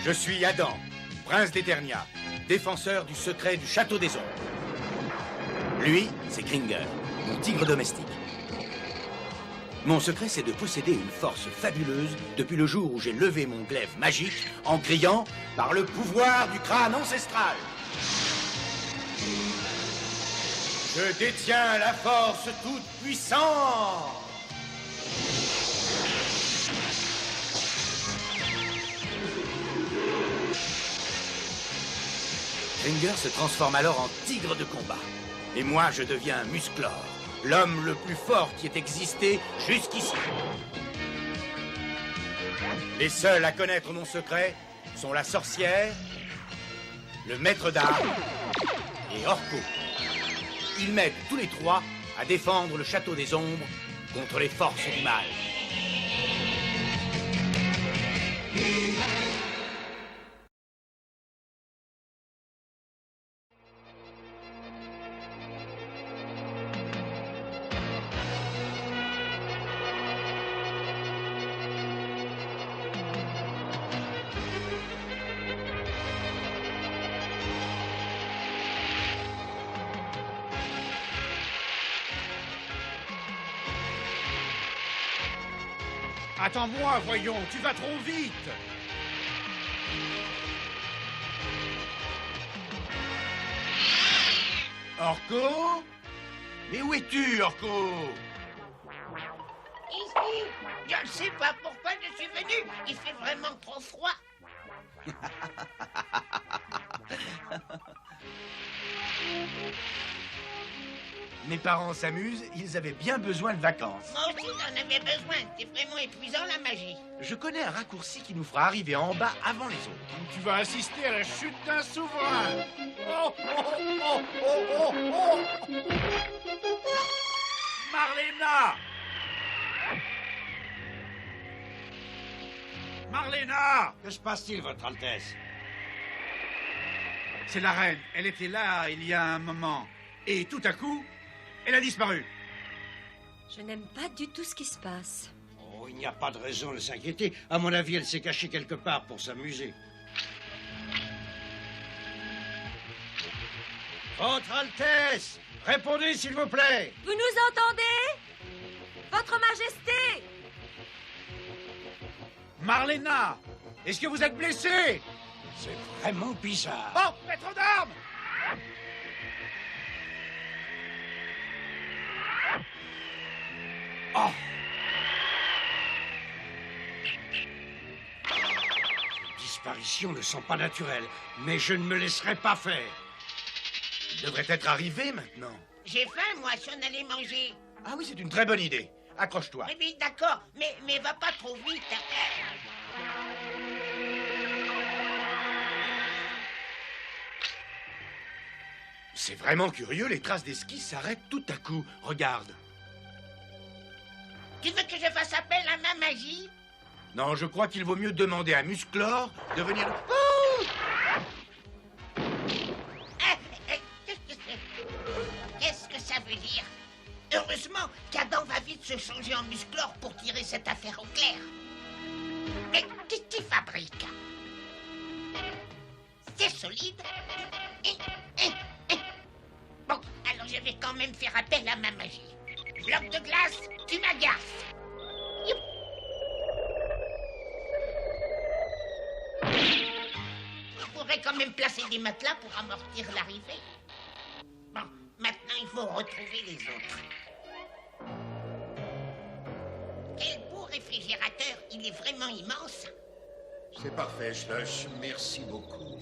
Je suis Adam, prince d'Eternia, défenseur du secret du château des ombres. Lui, c'est Kringer, mon tigre domestique. Mon secret, c'est de posséder une force fabuleuse depuis le jour où j'ai levé mon glaive magique en criant « Par le pouvoir du crâne ancestral !» Je détiens la force toute puissante. Kringer se transforme alors en tigre de combat. Et moi, je deviens Musclor, l'homme le plus fort qui ait existé jusqu'ici. Les seuls à connaître mon secret sont la sorcière, le maître d'armes et Orko. Ils m'aident tous les trois à défendre le château des ombres contre les forces du mal. Attends-moi, voyons, tu vas trop vite. Orko? Mais où es-tu, Orko? Ici, je ne sais pas pourquoi je suis venu. Il fait vraiment trop froid. Mes parents s'amusent, ils avaient bien besoin de vacances. Moi aussi, j'en avais besoin. C'est vraiment épuisant, la magie. Je connais un raccourci qui nous fera arriver en bas avant les autres. Tu vas assister à la chute d'un souverain. Oh, oh, oh, oh, oh, oh. Marlena! Marlena! Que se passe-t-il, Votre Altesse? C'est la reine. Elle était là il y a un moment. Et tout à coup, elle a disparu. Je n'aime pas du tout ce qui se passe. Oh, il n'y a pas de raison de s'inquiéter. À mon avis, elle s'est cachée quelque part pour s'amuser. Votre Altesse! Répondez, s'il vous plaît! Vous nous entendez? Votre Majesté! Marlena! Est-ce que vous êtes blessée? C'est vraiment bizarre. Oh, maître d'armes! Oh! Ces disparitions ne sont pas naturelles, mais je ne me laisserai pas faire. Il devrait être arrivé maintenant. J'ai faim, moi, si on allait manger. Ah oui, c'est une très bonne idée. Accroche-toi. Oui, oui, d'accord, mais va pas trop vite. C'est vraiment curieux, les traces des skis s'arrêtent tout à coup. Regarde. Tu veux que je fasse appel à ma magie? Non, je crois qu'il vaut mieux demander à Musclor de venir... Qu'est-ce que ça veut dire? Heureusement qu'Adam va vite se changer en Musclor pour tirer cette affaire au clair. Mais qu'est-ce qu'il fabrique? C'est solide. Bon, alors je vais quand même faire appel à ma magie. Bloc de glace, tu m'agaces. Je pourrais quand même placer des matelas pour amortir l'arrivée. Bon, maintenant il faut retrouver les autres. Quel beau réfrigérateur, il est vraiment immense. C'est parfait, Slush. Merci beaucoup.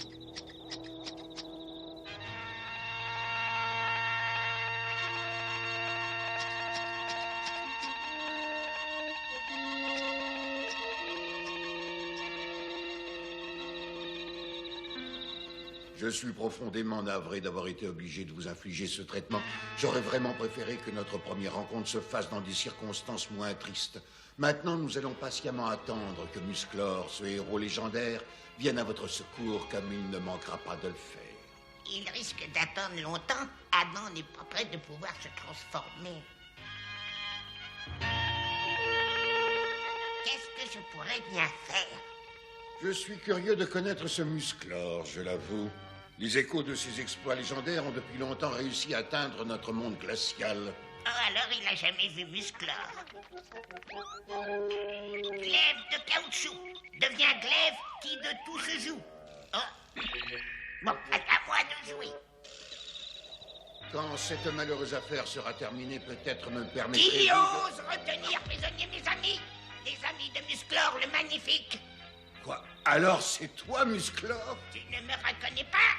Je suis profondément navré d'avoir été obligé de vous infliger ce traitement. J'aurais vraiment préféré que notre première rencontre se fasse dans des circonstances moins tristes. Maintenant, nous allons patiemment attendre que Musclor, ce héros légendaire, vienne à votre secours comme il ne manquera pas de le faire. Il risque d'attendre longtemps. Adam n'est pas prêt de pouvoir se transformer. Qu'est-ce que je pourrais bien faire? Je suis curieux de connaître ce Musclor, je l'avoue. Les échos de ses exploits légendaires ont depuis longtemps réussi à atteindre notre monde glacial. Oh, alors il n'a jamais vu Musclor. Glaive de caoutchouc devient glaive qui de tout se joue. Oh. Bon, à moi de jouer. Quand cette malheureuse affaire sera terminée, peut-être me permettrez-vous Qui ose retenir prisonniers mes amis? Les amis de Musclor le Magnifique. Quoi? Alors c'est toi, Musclor? Tu ne me reconnais pas?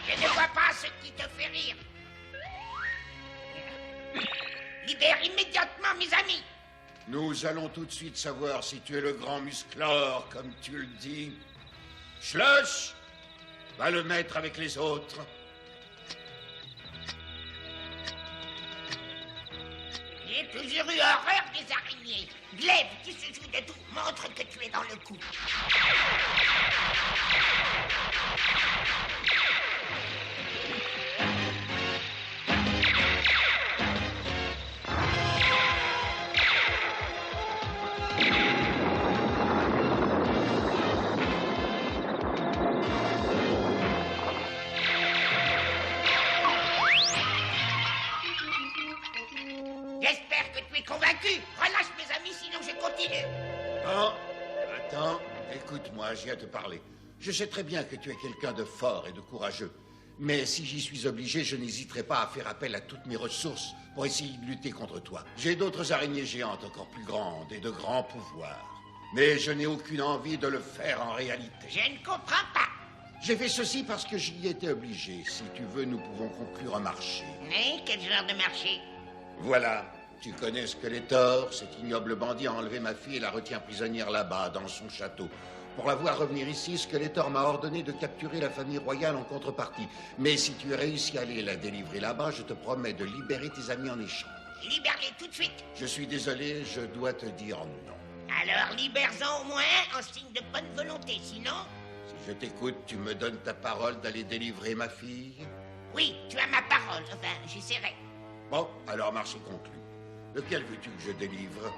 Je ne vois pas ce qui te fait rire. Libère immédiatement mes amis. Nous allons tout de suite savoir si tu es le grand Musclor, comme tu le dis. Schloss, va le mettre avec les autres. J'ai toujours eu horreur des araignées. Glaive qui se joue de tout montre que tu es dans le coup. J'espère que tu es convaincu. Relâche mes amis, sinon je continue. Non, attends, écoute-moi, je viens te parler. Je sais très bien que tu es quelqu'un de fort et de courageux. Mais si j'y suis obligé, je n'hésiterai pas à faire appel à toutes mes ressources pour essayer de lutter contre toi. J'ai d'autres araignées géantes encore plus grandes et de grands pouvoirs. Mais je n'ai aucune envie de le faire en réalité. Je ne comprends pas. J'ai fait ceci parce que j'y étais obligé. Si tu veux, nous pouvons conclure un marché. Mais quel genre de marché? Voilà. Tu connais Skeletor, cet ignoble bandit a enlevé ma fille et la retient prisonnière là-bas, dans son château. Pour la voir revenir ici, Skeletor m'a ordonné de capturer la famille royale en contrepartie. Mais si tu réussis à aller la délivrer là-bas, je te promets de libérer tes amis en échange. Libère-les tout de suite. Je suis désolé, je dois te dire non. Alors libère-en au moins en signe de bonne volonté, sinon... Si je t'écoute, tu me donnes ta parole d'aller délivrer ma fille? Oui, tu as ma parole, enfin, j'essaierai. Bon, alors marché conclu. Lequel veux-tu que je délivre?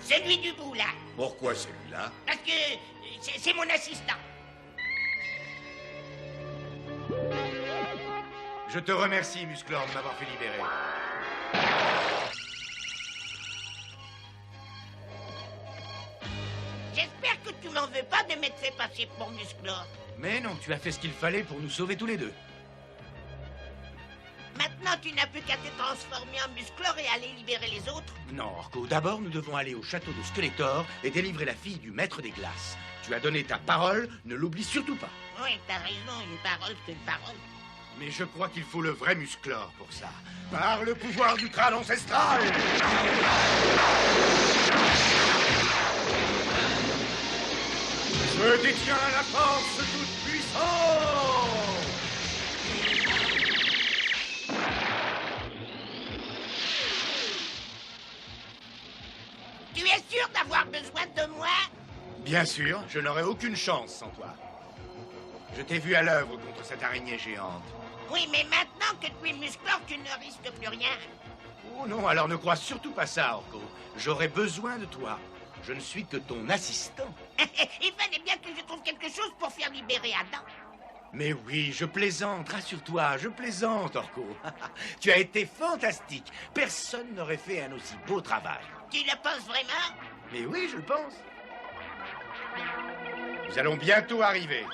Celui du bout, là. Pourquoi celui-là? Parce que c'est mon assistant. Je te remercie, Musclor, de m'avoir fait libérer. J'espère que tu m'en veux pas de m'être fait passer pour Musclor. Mais non, tu as fait ce qu'il fallait pour nous sauver tous les deux. Maintenant, tu n'as plus qu'à te transformer en Musclor et aller libérer les autres. Non, Orko, d'abord, nous devons aller au château de Skeletor et délivrer la fille du maître des glaces. Tu as donné ta parole, ne l'oublie surtout pas. Oui, t'as raison, une parole, c'est une parole. Mais je crois qu'il faut le vrai Musclor pour ça. Par le pouvoir du crâne ancestral! Je détiens la force toute puissante! Tu es sûr d'avoir besoin de moi? Bien sûr, je n'aurais aucune chance sans toi. Je t'ai vu à l'œuvre contre cette araignée géante. Oui, mais maintenant que tu es Musclor, tu ne risques plus rien. Oh non, alors ne crois surtout pas ça, Orko. J'aurai besoin de toi. Je ne suis que ton assistant. Il fallait bien que je trouve quelque chose pour faire libérer Adam. Mais oui, je plaisante, rassure-toi, je plaisante, Orko. Tu as été fantastique. Personne n'aurait fait un aussi beau travail. Tu le penses vraiment? Mais oui, je le pense. Nous allons bientôt arriver.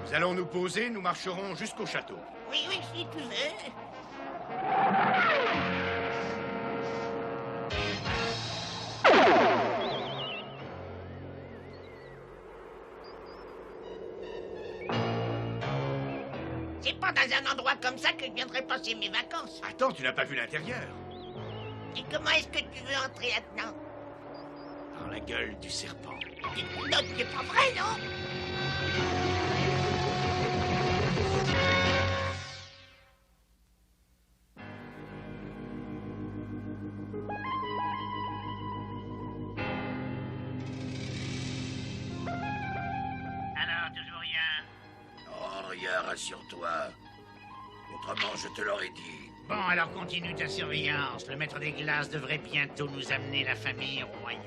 Nous allons nous poser, nous marcherons jusqu'au château. Oui, oui, si tu veux. C'est pas dans un endroit comme ça que je viendrai passer mes vacances. Attends, tu n'as pas vu l'intérieur? Et comment est-ce que tu veux entrer là-dedans? Dans la gueule du serpent. Non, c'est pas vrai, non? Alors, toujours rien? Non, rien, rassure-toi. Autrement, je te l'aurais dit. Bon, alors continue ta surveillance. Le maître des glaces devrait bientôt nous amener la famille royale.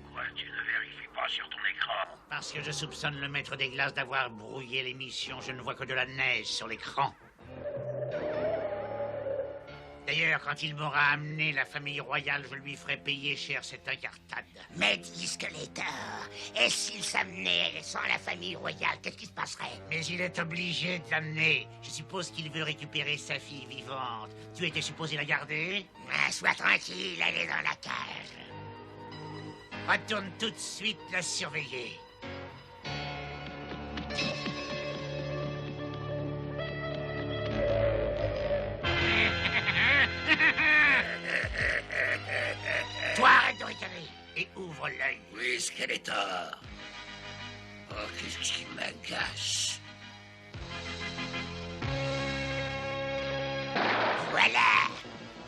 Pourquoi tu ne vérifies pas sur ton écran? Parce que je soupçonne le maître des glaces d'avoir brouillé l'émission. Je ne vois que de la neige sur l'écran. D'ailleurs, quand il m'aura amené la famille royale, je lui ferai payer cher cette incartade. Mais dis, Skeletor, et s'il s'amenait sans la famille royale, qu'est-ce qui se passerait? Mais il est obligé de l'amener. Je suppose qu'il veut récupérer sa fille vivante. Tu étais supposé la garder? Ah, sois tranquille, elle est dans la cage. Retourne tout de suite la surveiller. Toi, arrête de ricaner et ouvre l'œil. Oui, Skeletor. Oh, qu'est-ce qui m'agace. Voilà.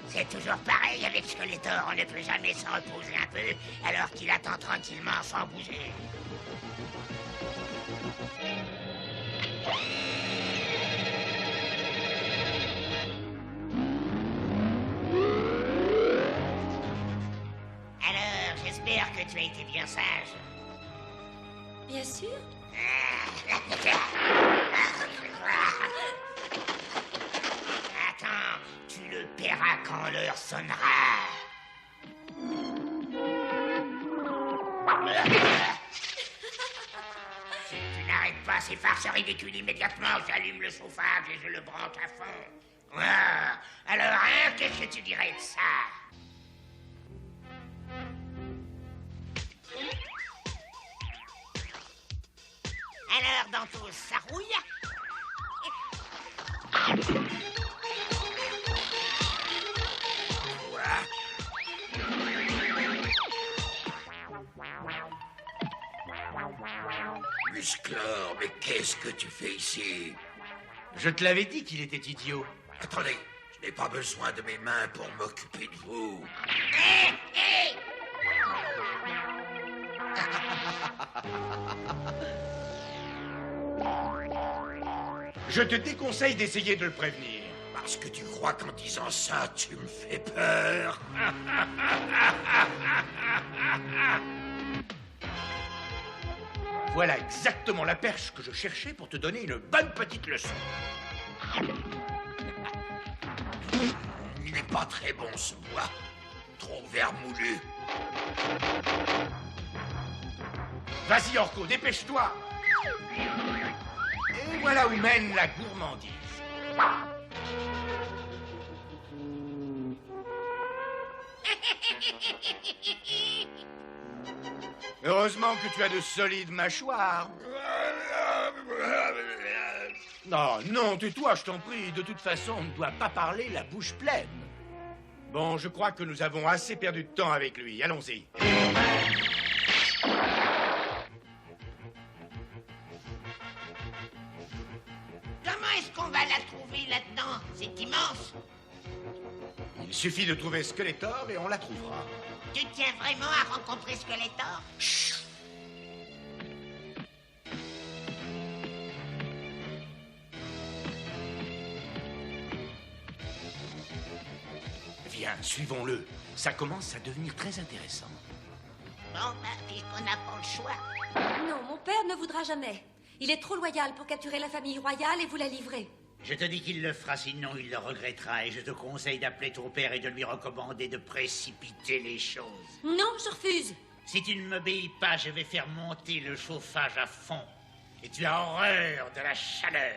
C'est toujours pareil avec Skeletor, on ne peut jamais se reposer un peu alors qu'il attend tranquillement sans bouger. Alors, j'espère que tu as été bien sage. Bien sûr. Attends, tu le paieras quand l'heure sonnera. Si tu n'arrêtes pas ces farces ridicules immédiatement, j'allume le chauffage et je le branche à fond. Ah, alors, hein, qu'est-ce que tu dirais de ça? Alors, dans tous, ça rouille? Musclor, mais qu'est-ce que tu fais ici? Je te l'avais dit qu'il était idiot. Attendez, je n'ai pas besoin de mes mains pour m'occuper de vous. Hé, hé! Je te déconseille d'essayer de le prévenir. Parce que tu crois qu'en disant ça, tu me fais peur. Voilà exactement la perche que je cherchais pour te donner une bonne petite leçon. Il n'est pas très bon ce bois. Trop vermoulu. Vas-y, Orko, dépêche-toi. Et voilà où mène la gourmandise. Heureusement que tu as de solides mâchoires. Non, non, tais-toi, je t'en prie. De toute façon, on ne doit pas parler la bouche pleine. Bon, je crois que nous avons assez perdu de temps avec lui. Allons-y. Comment est-ce qu'on va la trouver là-dedans? C'est immense. Il suffit de trouver Skeletor et on la trouvera. Tu tiens vraiment à rencontrer Skeletor? Chut. Viens, suivons-le. Ça commence à devenir très intéressant. Bon, bah, puisqu'on n'a pas le choix. Non, mon père ne voudra jamais. Il est trop loyal pour capturer la famille royale et vous la livrer. Je te dis qu'il le fera, sinon il le regrettera. Et je te conseille d'appeler ton père et de lui recommander de précipiter les choses. Non, je refuse. Si tu ne m'obéis pas, je vais faire monter le chauffage à fond. Et tu as horreur de la chaleur.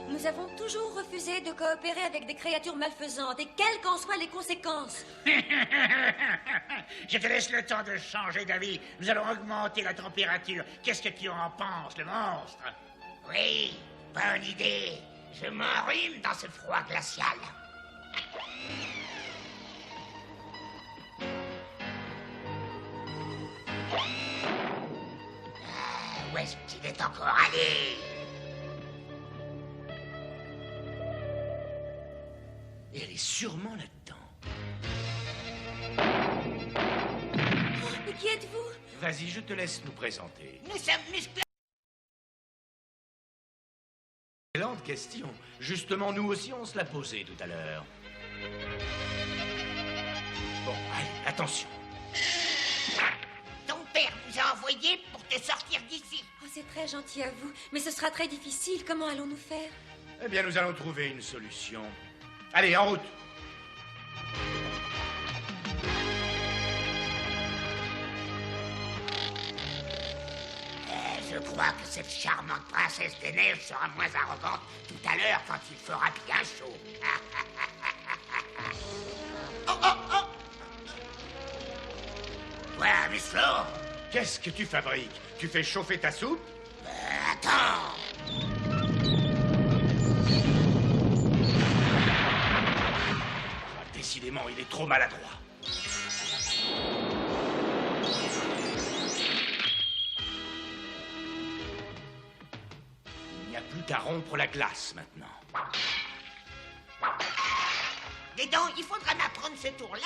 Nous avons toujours refusé de coopérer avec des créatures malfaisantes, et quelles qu'en soient les conséquences. Je te laisse le temps de changer d'avis. Nous allons augmenter la température. Qu'est-ce que tu en penses, le monstre? Oui, bonne idée. Je m'enrhume dans ce froid glacial. Où est-ce qu'il est encore allé? Et elle est sûrement là-dedans. Mais qui êtes-vous? Vas-y, je te laisse nous présenter. Nous sommes Musclor. Excellente question. Justement, nous aussi, on se l'a posée tout à l'heure. Bon, allez, attention. Ton père nous a envoyés pour te sortir d'ici. Oh, c'est très gentil à vous, mais ce sera très difficile. Comment allons-nous faire? Eh bien, nous allons trouver une solution. Allez, en route. Je crois que cette charmante princesse des neiges sera moins arrogante tout à l'heure quand il fera bien chaud. Oh, oh, oh! Voilà, Musclor. Qu'est-ce que tu fabriques? Tu fais chauffer ta soupe? Attends. Ah, décidément, il est trop maladroit. Il n'y a plus qu'à rompre la glace maintenant. Dis donc, il faudra m'apprendre ce tour-là.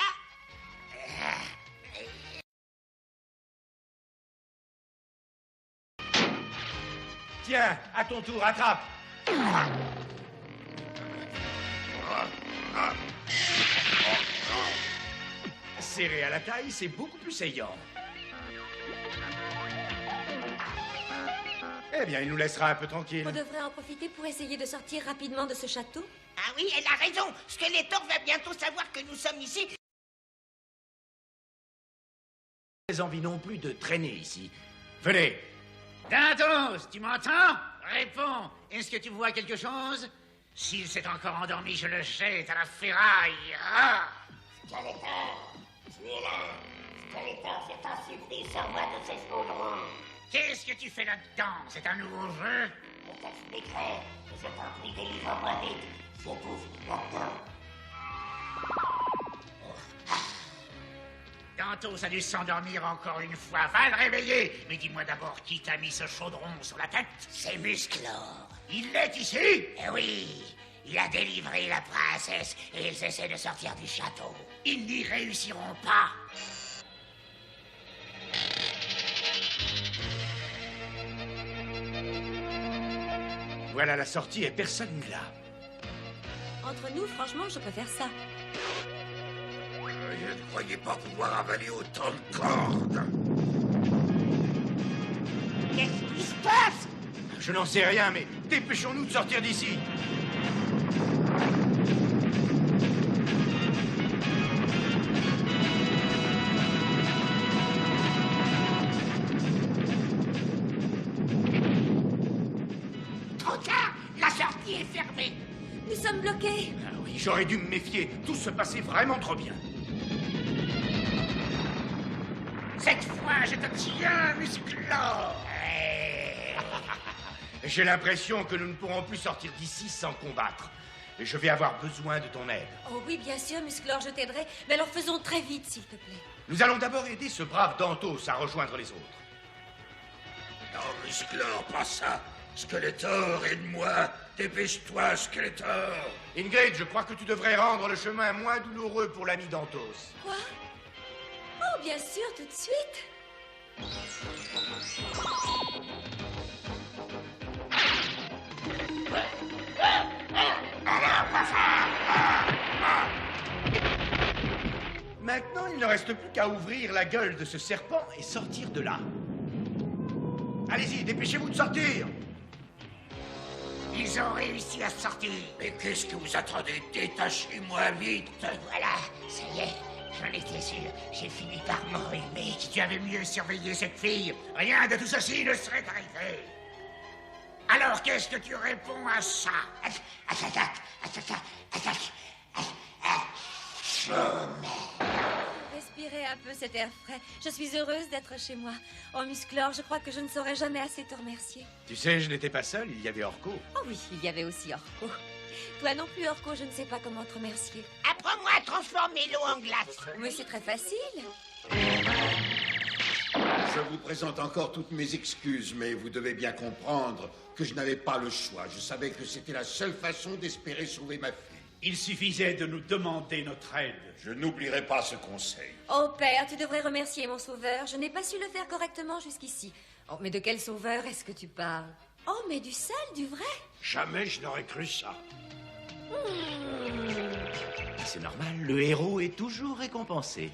Tiens, à ton tour, attrape. Serré à la taille, c'est beaucoup plus saillant. Eh bien, il nous laissera un peu tranquille. On devrait en profiter pour essayer de sortir rapidement de ce château. Ah oui, elle a raison. Skeletor va bientôt savoir que nous sommes ici. Pas envie non plus de traîner ici. Venez. Dantos, tu m'entends? Réponds. Est-ce que tu vois quelque chose? S'il s'est encore endormi, je le jette à la ferraille. Ah! Skeletor, tu es là. Skeletor, je t'en supplie, sors-moi de ces chaudrons. Qu'est-ce que tu fais là-dedans? C'est un nouveau jeu? Je t'expliquerai. Je t'en prie, délivre-moi vite. J'étouffe là-dedans. Dantos a dû s'endormir encore une fois. Va le réveiller. Mais dis-moi d'abord qui t'a mis ce chaudron sur la tête? C'est Musclor. Il est ici? Eh oui, il a délivré la princesse et ils essaient de sortir du château. Ils n'y réussiront pas. Voilà la sortie et personne n'est là. Entre nous, franchement, je préfère ça. Je ne croyais pas pouvoir avaler autant de cordes. Qu'est-ce qui se passe? Je n'en sais rien, mais dépêchons-nous de sortir d'ici. Trop tard, la sortie est fermée. Nous sommes bloqués. Ah oui, j'aurais dû me méfier. Tout se passait vraiment trop bien. Cette fois, je te tiens, Musclor. J'ai l'impression que nous ne pourrons plus sortir d'ici sans combattre. Et je vais avoir besoin de ton aide. Oh oui, bien sûr, Musclor, je t'aiderai. Mais alors faisons très vite, s'il te plaît. Nous allons d'abord aider ce brave Dantos à rejoindre les autres. Non, Musclor, pas ça. Skeletor, aide-moi. Dépêche-toi, Skeletor. Ingrid, je crois que tu devrais rendre le chemin moins douloureux pour l'ami Dantos. Quoi? Oh, bien sûr, tout de suite. Maintenant, il ne reste plus qu'à ouvrir la gueule de ce serpent et sortir de là. Allez-y, dépêchez-vous de sortir. Ils ont réussi à sortir. Mais qu'est-ce que vous attendez? Détachez-moi vite. Voilà, ça y est, j'en étais sûr. J'ai fini par m'enrhumer. Si tu avais mieux surveillé cette fille, rien de tout ceci ne serait arrivé. Alors qu'est-ce que tu réponds à ça? Attaque. Respirez un peu cet air frais. Je suis heureuse d'être chez moi. Oh, Musclor, je crois que je ne saurais jamais assez te remercier. Tu sais, je n'étais pas seul, il y avait Orko. Oh oui, il y avait aussi Orko. Toi non plus, Orko, je ne sais pas comment te remercier. Apprends-moi à transformer l'eau en glace. Mais c'est très facile. Je vous présente encore toutes mes excuses, mais vous devez bien comprendre que je n'avais pas le choix. Je savais que c'était la seule façon d'espérer sauver ma fille. Il suffisait de nous demander notre aide. Je n'oublierai pas ce conseil. Oh, père, tu devrais remercier mon sauveur. Je n'ai pas su le faire correctement jusqu'ici. Oh, mais de quel sauveur est-ce que tu parles? Oh, mais du seul, du vrai? Jamais je n'aurais cru ça. C'est normal, le héros est toujours récompensé.